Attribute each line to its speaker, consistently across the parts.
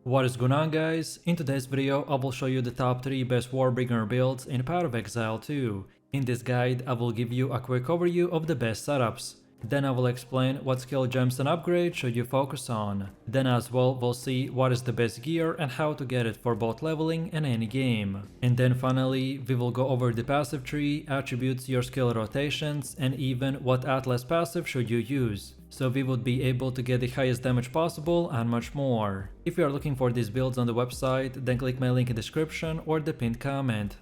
Speaker 1: What is going on, guys? In today's video I will show you the top 3 best Warbringer builds in Path of Exile 2. In this guide I will give you a quick overview of the best setups. Then I will explain what skill gems and upgrades should you focus on. Then as well we'll see what is the best gear and how to get it for both leveling and any game. And then finally we will go over the passive tree, attributes, your skill rotations, and even what Atlas passive should you use, so we would be able to get the highest damage possible and much more. If you are looking for these builds on the website, then click my link in the description or the pinned comment.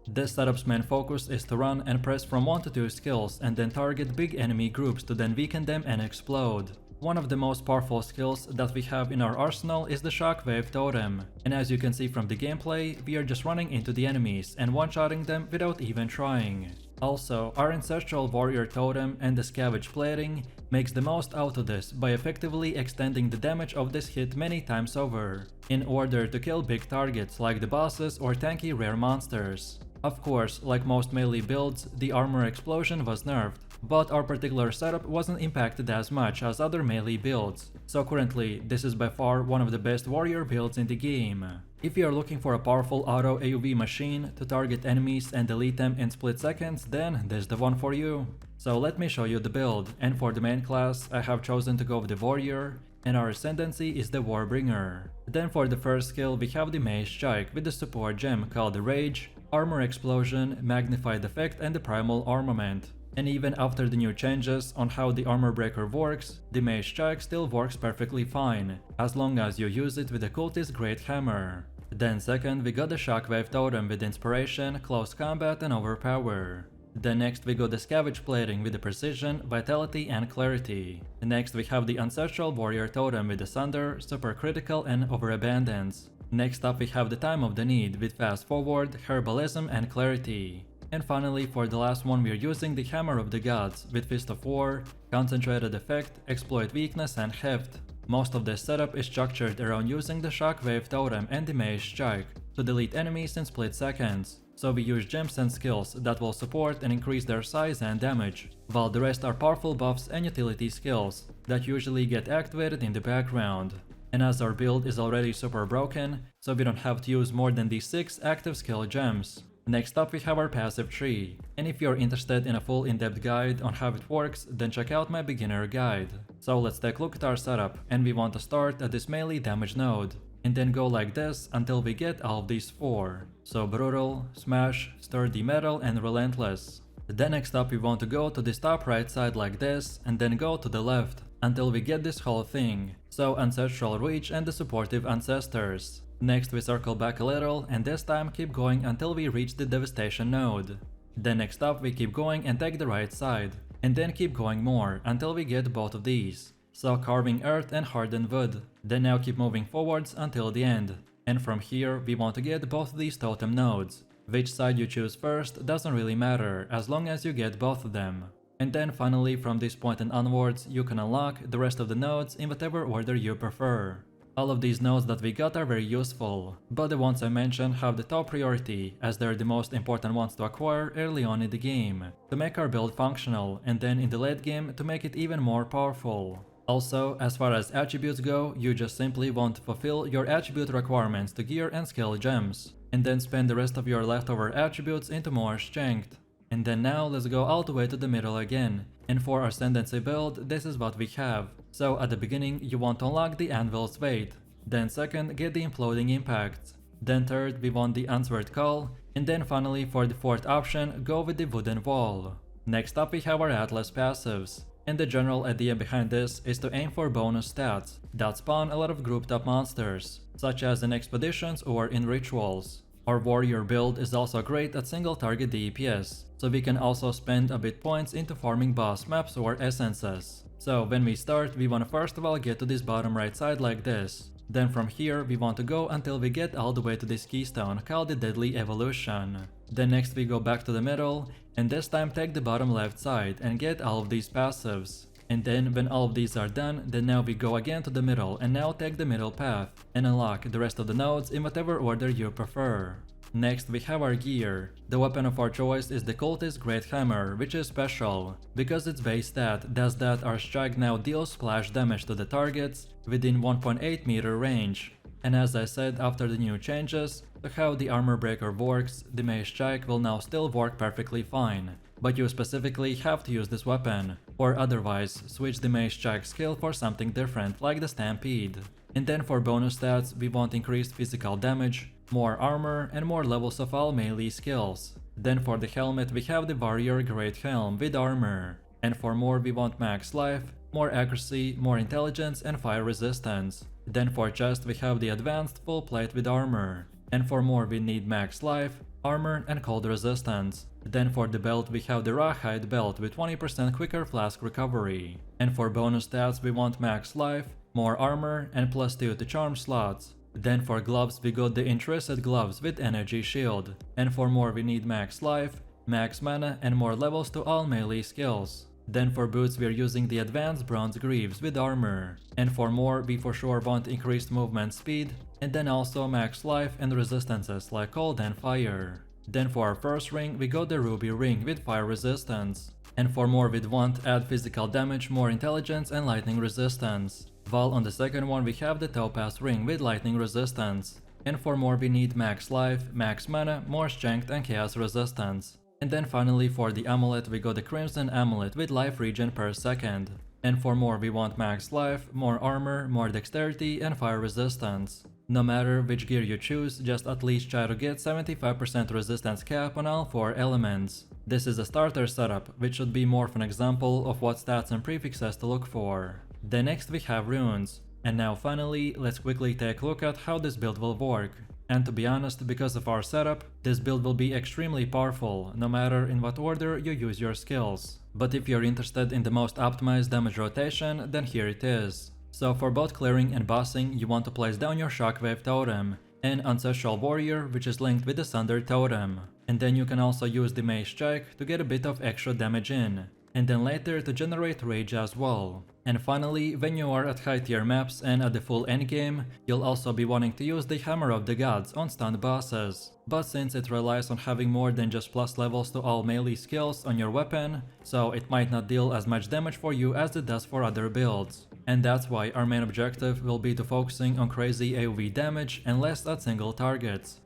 Speaker 1: This setup's main focus is to run and press from 1 to 2 skills and then target big enemy groups to then weaken them and explode. One of the most powerful skills that we have in our arsenal is the Shockwave totem, and as you can see from the gameplay, we are just running into the enemies and one-shotting them without even trying. Also, our ancestral warrior totem and the scavenge plating makes the most out of this by effectively extending the damage of this hit many times over, in order to kill big targets like the bosses or tanky rare monsters. Of course, like most melee builds, the armor explosion was nerfed, but our particular setup wasn't impacted as much as other melee builds, so currently this is by far one of the best warrior builds in the game. If you are looking for a powerful auto AoV machine to target enemies and delete them in split seconds, then this is the one for you. So let me show you the build, and for the main class I have chosen to go with the warrior, and our ascendancy is the Warbringer. Then for the first skill we have the Mage Strike with the support gem called the Rage, Armor Explosion, Magnified Effect, and the Primal Armament. And even after the new changes on how the armor breaker works, the Mage Strike still works perfectly fine, as long as you use it with the cultist Great Hammer. Then second we got the Shockwave totem with Inspiration, Close Combat, and Overpower. Then next we got the Scavenge plating with the Precision, Vitality, and Clarity. Next we have the Ancestral Warrior totem with the Sunder, Super Critical, and Overabundance. Next up we have the Time of the Need with Fast Forward, Herbalism, and Clarity. And finally, for the last one we are using the Hammer of the Gods with Fist of War, Concentrated Effect, Exploit Weakness, and Heft. Most of this setup is structured around using the Shockwave totem and the Mage Strike to delete enemies in split seconds, so we use gems and skills that will support and increase their size and damage, while the rest are powerful buffs and utility skills that usually get activated in the background. And as our build is already super broken, so we don't have to use more than these 6 active skill gems. Next up we have our passive tree, and if you're interested in a full in-depth guide on how it works, then check out my beginner guide. So let's take a look at our setup, and we want to start at this melee damage node, and then go like this until we get all of these 4. So Brutal, Smash, Sturdy Metal, and Relentless. Then next up we want to go to this top right side like this, and then go to the left until we get this whole thing, so Ancestral Reach and the Supportive Ancestors. Next we circle back a little, and this time keep going until we reach the Devastation node. Then next up we keep going and take the right side, and then keep going more until we get both of these, so Carving Earth and Hardened Wood. Then now keep moving forwards until the end, and from here we want to get both of these totem nodes. Which side you choose first doesn't really matter as long as you get both of them. And then finally from this point and onwards you can unlock the rest of the nodes in whatever order you prefer. All of these nodes that we got are very useful, but the ones I mentioned have the top priority as they're the most important ones to acquire early on in the game, to make our build functional, and then in the late game to make it even more powerful. Also, as far as attributes go, you just simply want to fulfill your attribute requirements to gear and skill gems, and then spend the rest of your leftover attributes into more strength. And then now let's go all the way to the middle again, and for our Ascendancy build this is what we have. So at the beginning you want to unlock the Anvil's Weight, then second get the Imploding Impacts, then third we want the Answered Call, and then finally for the fourth option go with the Wooden Wall. Next up we have our Atlas passives, and the general idea behind this is to aim for bonus stats that spawn a lot of grouped up monsters, such as in expeditions or in rituals. Our warrior build is also great at single target DPS, so we can also spend a bit points into farming boss maps or essences. So when we start we want to first of all get to this bottom right side like this. Then from here we want to go until we get all the way to this keystone called the Deadly Evolution. Then next we go back to the middle, and this time take the bottom left side and get all of these passives. And then when all of these are done, then now we go again to the middle and now take the middle path and unlock the rest of the nodes in whatever order you prefer. Next we have our gear. The weapon of our choice is the Cultist Great Hammer, which is special, because its base stat does that our strike now deals splash damage to the targets within 1.8 meter range. And as I said, after the new changes to how the armor breaker works, the mace strike will now still work perfectly fine. But you specifically have to use this weapon, or otherwise switch the mace strike skill for something different like the Stampede. And then for bonus stats, we want increased physical damage, more armor, and more levels of all melee skills. Then for the helmet we have the Warrior Great Helm with armor. And for more we want max life, more accuracy, more intelligence, and fire resistance. Then for chest we have the advanced full plate with armor. And for more we need max life, armor, and cold resistance. Then for the belt we have the Rawhide belt with 20% quicker flask recovery. And for bonus stats we want max life, more armor, and +2 to charm slots. Then for gloves we got the Interested gloves with energy shield. And for more we need max life, max mana, and more levels to all melee skills. Then for boots we're using the advanced bronze greaves with armor. And for more we for sure want increased movement speed, and then also max life and resistances like cold and fire. Then for our first ring we got the ruby ring with fire resistance. And for more we'd want add physical damage, more intelligence, and lightning resistance. While on the second one we have the topaz ring with lightning resistance. And for more we need max life, max mana, more strength, and chaos resistance. And then finally for the amulet we got the crimson amulet with life regen per second. And for more we want max life, more armor, more dexterity, and fire resistance. No matter which gear you choose, just at least try to get 75% resistance cap on all 4 elements. This is a starter setup, which should be more of an example of what stats and prefixes to look for. Then next we have runes. And now finally, let's quickly take a look at how this build will work. And to be honest, because of our setup, this build will be extremely powerful, no matter in what order you use your skills. But if you're interested in the most optimized damage rotation, then here it is. So for both clearing and bossing, you want to place down your Shockwave totem, and Ancestral Warrior, which is linked with the Sunder totem. And then you can also use the Mace Strike to get a bit of extra damage in, and then later to generate Rage as well. And finally, when you are at high tier maps and at the full endgame, you'll also be wanting to use the Hammer of the Gods on stunned bosses. But since it relies on having more than just plus levels to all melee skills on your weapon, so it might not deal as much damage for you as it does for other builds. And that's why our main objective will be to focusing on crazy AoE damage and less at single targets.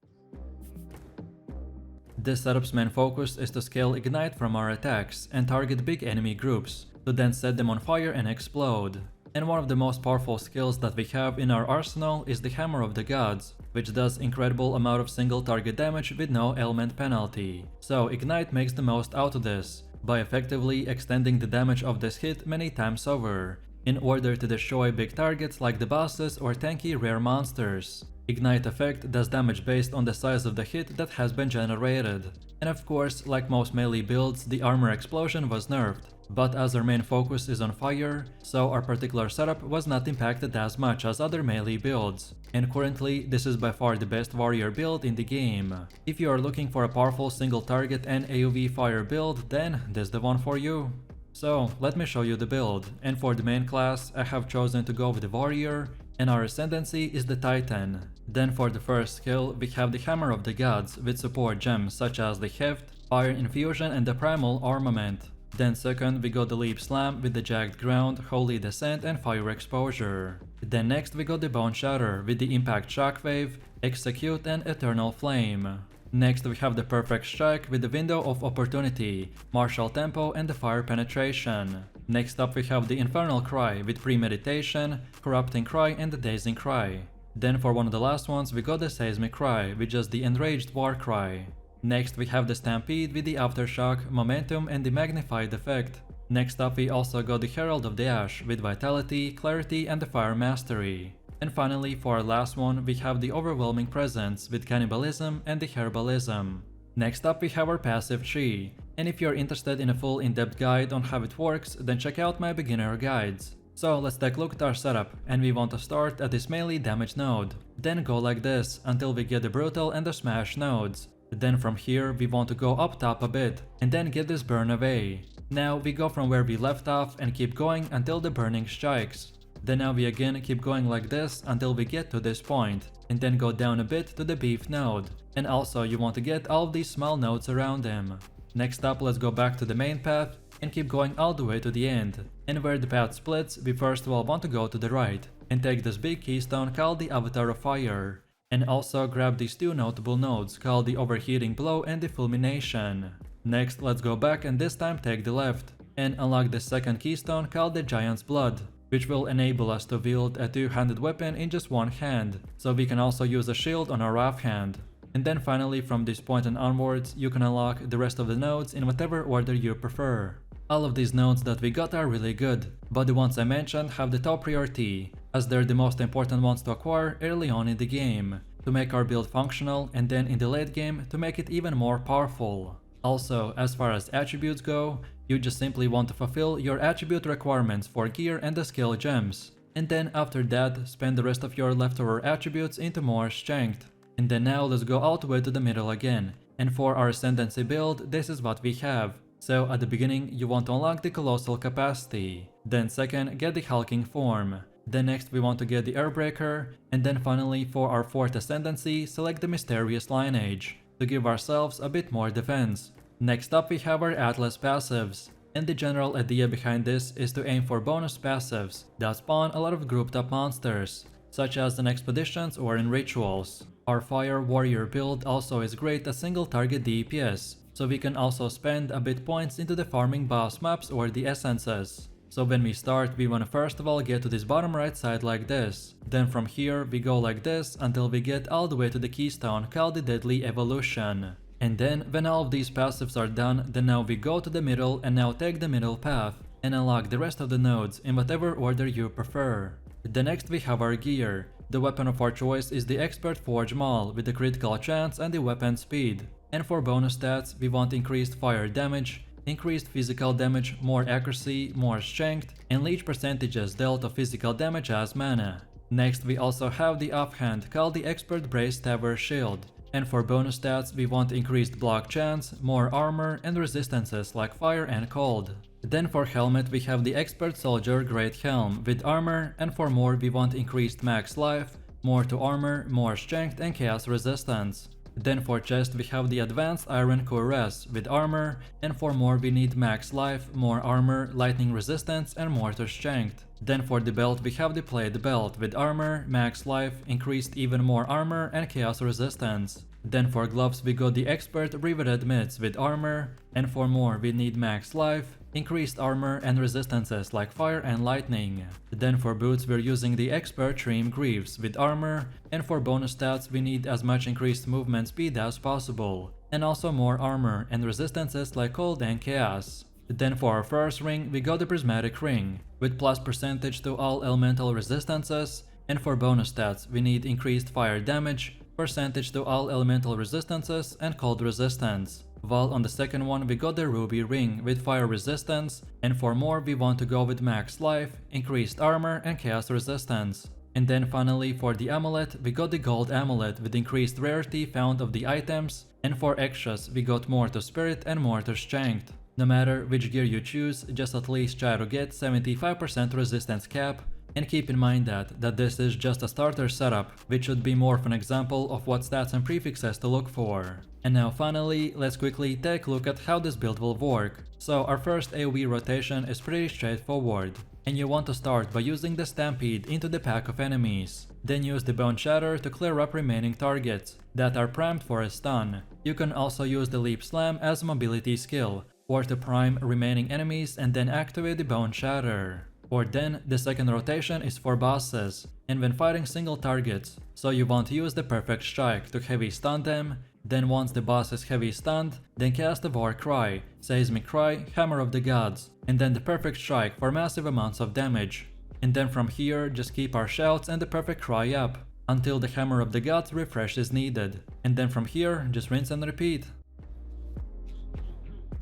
Speaker 1: This setup's main focus is to scale Ignite from our attacks and target big enemy groups, to then set them on fire and explode. And one of the most powerful skills that we have in our arsenal is the Hammer of the Gods, which does incredible amount of single target damage with no element penalty. So Ignite makes the most out of this, by effectively extending the damage of this hit many times over, in order to destroy big targets like the bosses or tanky rare monsters. Ignite effect does damage based on the size of the hit that has been generated. And of course, like most melee builds, the armor explosion was nerfed. But as our main focus is on fire, so our particular setup was not impacted as much as other melee builds. And currently, this is by far the best warrior build in the game. If you are looking for a powerful single target and AoE fire build, then this is the one for you. So let me show you the build, and for the main class I have chosen to go with the warrior, and our ascendancy is the Titan. Then for the first skill we have the Hammer of the Gods with support gems such as the Heft, Fire Infusion, and the Primal Armament. Then second we got the Leap Slam with the Jagged Ground, Holy Descent, and Fire Exposure. Then next we got the Bone Shatter with the Impact Shockwave, Execute, and Eternal Flame. Next we have the Perfect Strike with the Window of Opportunity, Martial Tempo, and the Fire Penetration. Next up we have the Infernal Cry with Premeditation, Corrupting Cry, and the Dazing Cry. Then for one of the last ones we got the Seismic Cry with just the Enraged War Cry. Next we have the Stampede with the Aftershock, Momentum, and the Magnified Effect. Next up we also got the Herald of the Ash with Vitality, Clarity, and the Fire Mastery. And finally, for our last one, we have the Overwhelming Presence with Cannibalism and the Herbalism. Next up we have our passive tree, and if you're interested in a full in-depth guide on how it works, then check out my beginner guides. So let's take a look at our setup, and we want to start at this melee damage node. Then go like this until we get the Brutal and the Smash nodes. Then from here we want to go up top a bit, and then get this Burn away. Now we go from where we left off and keep going until the Burning strikes. Then now we again keep going like this until we get to this point, and then go down a bit to the beef node. And also you want to get all of these small nodes around them. Next up, let's go back to the main path and keep going all the way to the end. And where the path splits, we first of all want to go to the right and take this big keystone called the Avatar of Fire. And also grab these two notable nodes called the Overheating Blow and the Fulmination. Next, let's go back and this time take the left and unlock the second keystone called the Giant's Blood, which will enable us to wield a two-handed weapon in just one hand, so we can also use a shield on our offhand. And then finally, from this point and onwards, you can unlock the rest of the nodes in whatever order you prefer. All of these nodes that we got are really good, but the ones I mentioned have the top priority, as they're the most important ones to acquire early on in the game, to make our build functional, and then in the late game to make it even more powerful. Also, as far as attributes go, you just simply want to fulfill your attribute requirements for gear and the skill gems, and then after that spend the rest of your leftover attributes into more strength. And then now let's go all the way to the middle again, and for our Ascendancy build, this is what we have. So at the beginning you want to unlock the Colossal Capacity, then second get the Hulking Form, then next we want to get the Airbreaker, and then finally for our fourth Ascendancy select the Mysterious Lineage, to give ourselves a bit more defense. Next up we have our Atlas passives, and the general idea behind this is to aim for bonus passives that spawn a lot of grouped up monsters, such as in expeditions or in rituals. Our Fire Warrior build also is great at single target DPS, so we can also spend a bit points into the farming boss maps or the essences. So when we start, we want to first of all get to this bottom right side like this. Then from here we go like this until we get all the way to the keystone called the Deadly Evolution. And then when all of these passives are done, then now we go to the middle and now take the middle path and unlock the rest of the nodes in whatever order you prefer. Then next we have our gear. The weapon of our choice is the Expert Forge Maul with the critical chance and the weapon speed. And for bonus stats, we want increased fire damage, increased physical damage, more accuracy, more strength, and leech percentages dealt of physical damage as mana. Next we also have the offhand called the Expert Brace Tower Shield. And for bonus stats, we want increased block chance, more armor, and resistances like fire and cold. Then for helmet we have the Expert Soldier Great Helm with armor, and for more we want increased max life, more to armor, more strength and chaos resistance. Then for chest we have the Advanced Iron Cuirass with armor, and for more we need max life, more armor, lightning resistance and more to strength. Then for the belt we have the Plate Belt with armor, max life, increased even more armor and chaos resistance. Then for gloves we got the Expert Riveted Mitts with armor, and for more we need max life, increased armor and resistances like fire and lightning. Then for boots we're using the Expert Trim Greaves with armor, and for bonus stats we need as much increased movement speed as possible, and also more armor and resistances like cold and chaos. Then for our first ring we got the Prismatic Ring with plus percentage to all elemental resistances, and for bonus stats we need increased fire damage, percentage to all elemental resistances and cold resistance. While on the second one we got the Ruby Ring with fire resistance, and for more we want to go with max life, increased armor and chaos resistance. And then finally for the amulet we got the Gold Amulet with increased rarity found of the items, and for extras we got more to spirit and more to strength. No matter which gear you choose, just at least try to get 75% resistance cap, and keep in mind that this is just a starter setup, which should be more of an example of what stats and prefixes to look for. And now finally, let's quickly take a look at how this build will work. So our first AoE rotation is pretty straightforward, and you want to start by using the Stampede into the pack of enemies. Then use the Bone Shatter to clear up remaining targets that are primed for a stun. You can also use the Leap Slam as a mobility skill, or to prime remaining enemies and then activate the Bone Shatter. Or then, the second rotation is for bosses, and when fighting single targets, so you want to use the Perfect Strike to heavy stun them. Then once the boss is heavy stunned, then cast the War Cry, Seismic Cry, Hammer of the Gods, and then the Perfect Strike for massive amounts of damage. And then from here, just keep our shouts and the Perfect Cry up, until the Hammer of the Gods refresh is needed. And then from here, just rinse and repeat.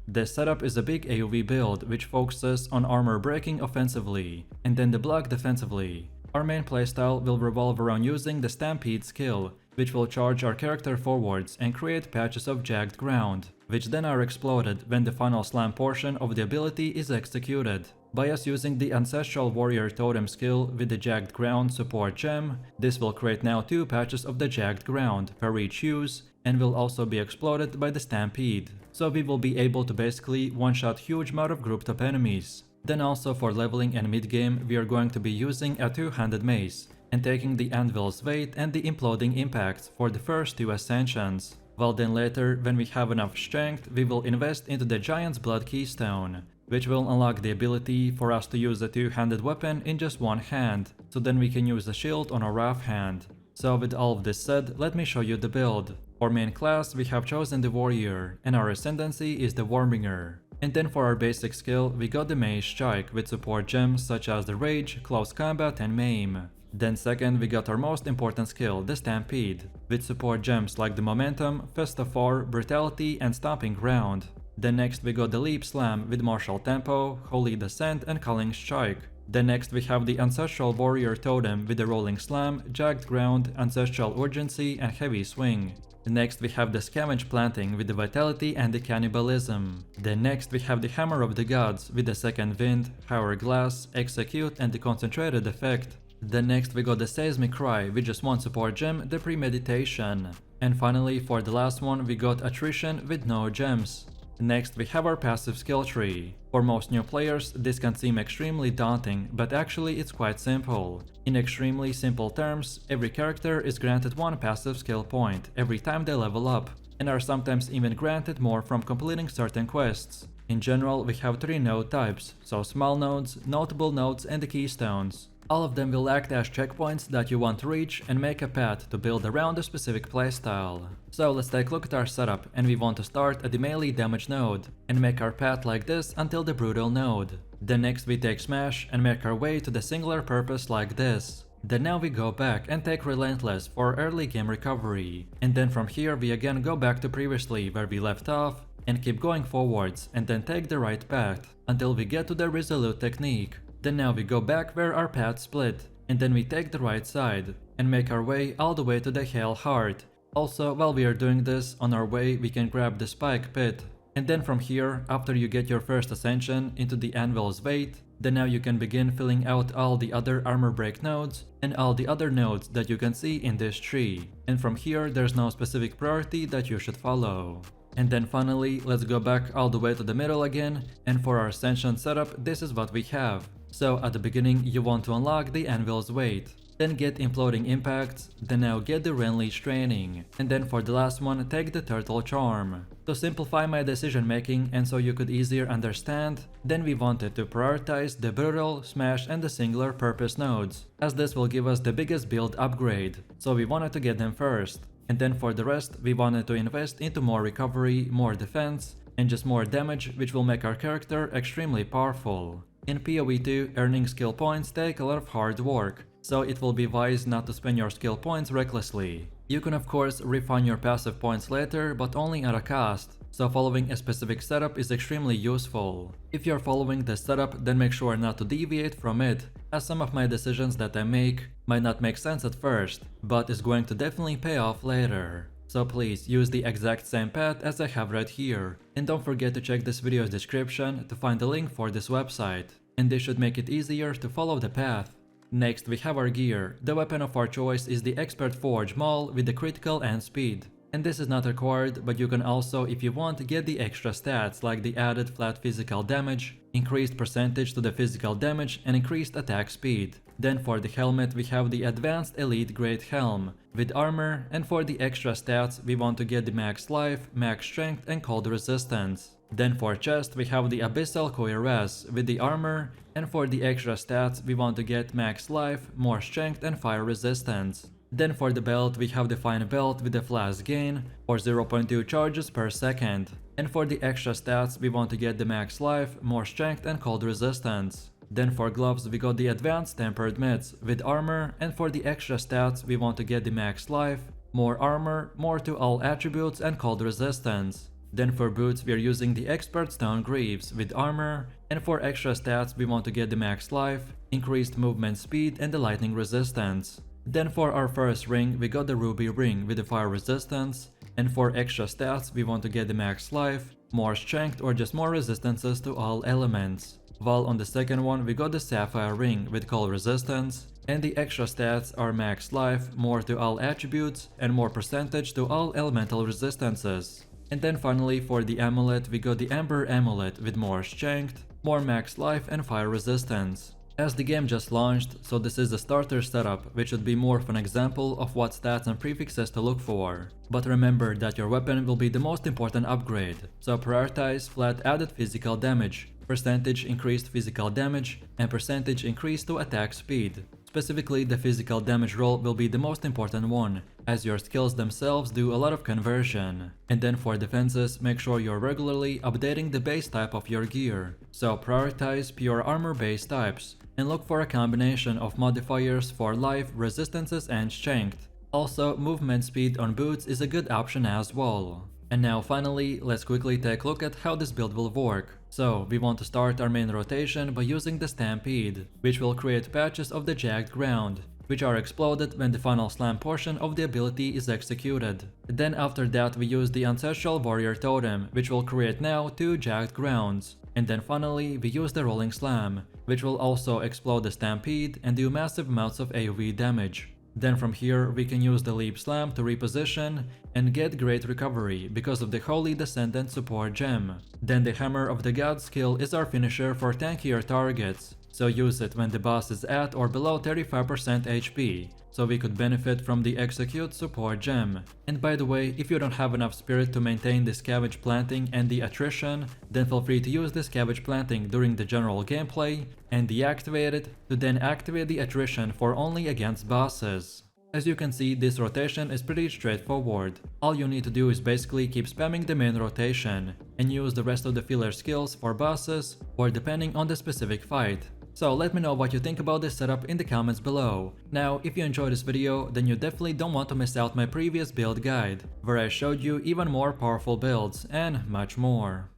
Speaker 1: This setup is a big AoE build which focuses on armor breaking offensively, and then the block defensively. Our main playstyle will revolve around using the Stampede skill, which will charge our character forwards and create patches of jagged ground, which then are exploded when the final slam portion of the ability is executed. By us using the Ancestral Warrior Totem skill with the Jagged Ground support gem, this will create now 2 patches of the Jagged Ground per each use and will also be exploded by the Stampede. So we will be able to basically one-shot huge amount of grouped up enemies. Then also for leveling and mid-game we are going to be using a 2-handed mace and taking the Anvil's weight and the imploding impacts for the first 2 ascensions. While then later, when we have enough strength, we will invest into the Giant's Blood Keystone, which will unlock the ability for us to use a 2-handed weapon in just one hand, so then we can use a shield on our rough hand. So with all of this said, let me show you the build. For main class we have chosen the Warrior, and our ascendancy is the Warbringer. And then for our basic skill we got the Mace Strike with support gems such as the Rage, Close Combat and Maim. Then second we got our most important skill, the Stampede, with support gems like the Momentum, Festafor, Brutality and Stomping Ground. Then next we got the Leap Slam with Martial Tempo, Holy Descent and Culling Strike. Then next we have the Ancestral Warrior Totem with the Rolling Slam, Jagged Ground, Ancestral Urgency and Heavy Swing. Next we have the Scavenge Planting with the Vitality and the Cannibalism. Then next we have the Hammer of the Gods with the Second Wind, Hourglass, Execute and the Concentrated Effect. Then next we got the Seismic Cry with just one support gem, the Premeditation. And finally for the last one we got Attrition with no gems. Next we have our passive skill tree. For most new players this can seem extremely daunting, but actually it's quite simple. In extremely simple terms, every character is granted one passive skill point every time they level up, and are sometimes even granted more from completing certain quests. In general we have 3 node types, so small nodes, notable nodes and the keystones. All of them will act as checkpoints that you want to reach and make a path to build around a specific playstyle. So let's take a look at our setup, and we want to start at the melee damage node and make our path like this until the brutal node. Then next we take smash and make our way to the singular purpose like this. Then now we go back and take relentless for early game recovery, and then from here we again go back to previously where we left off and keep going forwards and then take the right path until we get to the resolute technique. Then now we go back where our path split, and then we take the right side and make our way all the way to the Hail Heart. Also, while we are doing this, on our way we can grab the Spike Pit. And then from here, after you get your first ascension into the Anvil's Weight, then now you can begin filling out all the other armor break nodes and all the other nodes that you can see in this tree. And from here there's no specific priority that you should follow. And then finally, let's go back all the way to the middle again, and for our ascension setup this is what we have. So at the beginning you want to unlock the Anvil's Weight, then get Imploding Impacts, then now get the Renleash Training, and then for the last one take the Turtle Charm. To simplify my decision making and so you could easier understand, then we wanted to prioritize the Brutal, Smash and the Singular Purpose nodes, as this will give us the biggest build upgrade, so we wanted to get them first. And then for the rest we wanted to invest into more recovery, more defense, and just more damage, which will make our character extremely powerful. In POE 2, earning skill points take a lot of hard work, so it will be wise not to spend your skill points recklessly. You can of course refine your passive points later, but only at a cost, so following a specific setup is extremely useful. If you're following this setup, then make sure not to deviate from it, as some of my decisions that I make might not make sense at first, but is going to definitely pay off later. So please use the exact same path as I have right here, and don't forget to check this video's description to find the link for this website, and this should make it easier to follow the path. Next we have our gear. The weapon of our choice is the Expert Forge Maul with the critical and speed. And this is not required, but you can also, if you want, get the extra stats like the added flat physical damage, increased percentage to the physical damage and increased attack speed. Then for the helmet we have the Advanced Elite Great Helm with armor, and for the extra stats we want to get the max life, max strength and cold resistance. Then for chest we have the Abyssal Cuirass with the armor, and for the extra stats we want to get max life, more strength and fire resistance. Then for the belt we have the Fine Belt with the Flash Gain or 0.2 charges per second. And for the extra stats we want to get the max life, more strength and cold resistance. Then for gloves we got the Advanced Tempered Mitts with armor, and for the extra stats we want to get the max life, more armor, more to all attributes and cold resistance. Then for boots we are using the Expert Stone Greaves with armor, and for extra stats we want to get the max life, increased movement speed and the lightning resistance. Then for our first ring we got the Ruby Ring with the fire resistance, and for extra stats we want to get the max life, more strength or just more resistances to all elements. while on the second one we got the Sapphire Ring with cold resistance, and the extra stats are max life, more to all attributes, and more percentage to all elemental resistances. And then finally for the amulet we got the Ember Amulet with more strength, more max life and fire resistance. As the game just launched, so this is the starter setup, which should be more of an example of what stats and prefixes to look for. But remember that your weapon will be the most important upgrade, so prioritize flat added physical damage, percentage increased physical damage, and percentage increase to attack speed. Specifically, the physical damage roll will be the most important one, as your skills themselves do a lot of conversion. And then for defenses, make sure you're regularly updating the base type of your gear, so prioritize pure armor base types, and look for a combination of modifiers for life, resistances, and strength. Also, movement speed on boots is a good option as well. And now finally, let's quickly take a look at how this build will work. So, we want to start our main rotation by using the Stampede, which will create patches of the jagged ground, which are exploded when the final slam portion of the ability is executed. Then after that we use the Ancestral Warrior Totem, which will create now 2 jagged grounds. And then finally we use the Rolling Slam, which will also explode the Stampede and do massive amounts of AoE damage. Then from here we can use the Leap Slam to reposition and get great recovery because of the Holy Descendant support gem. Then the Hammer of the God skill is our finisher for tankier targets, so use it when the boss is at or below 35% HP, so we could benefit from the Execute support gem. And by the way, if you don't have enough spirit to maintain the Scavenge Planting and the Attrition, then feel free to use the Scavenge Planting during the general gameplay and deactivate it to then activate the Attrition for only against bosses. As you can see, this rotation is pretty straightforward. All you need to do is basically keep spamming the main rotation and use the rest of the filler skills for bosses or depending on the specific fight. So let me know what you think about this setup in the comments below. Now, if you enjoyed this video, then you definitely don't want to miss out my previous build guide, where I showed you even more powerful builds and much more.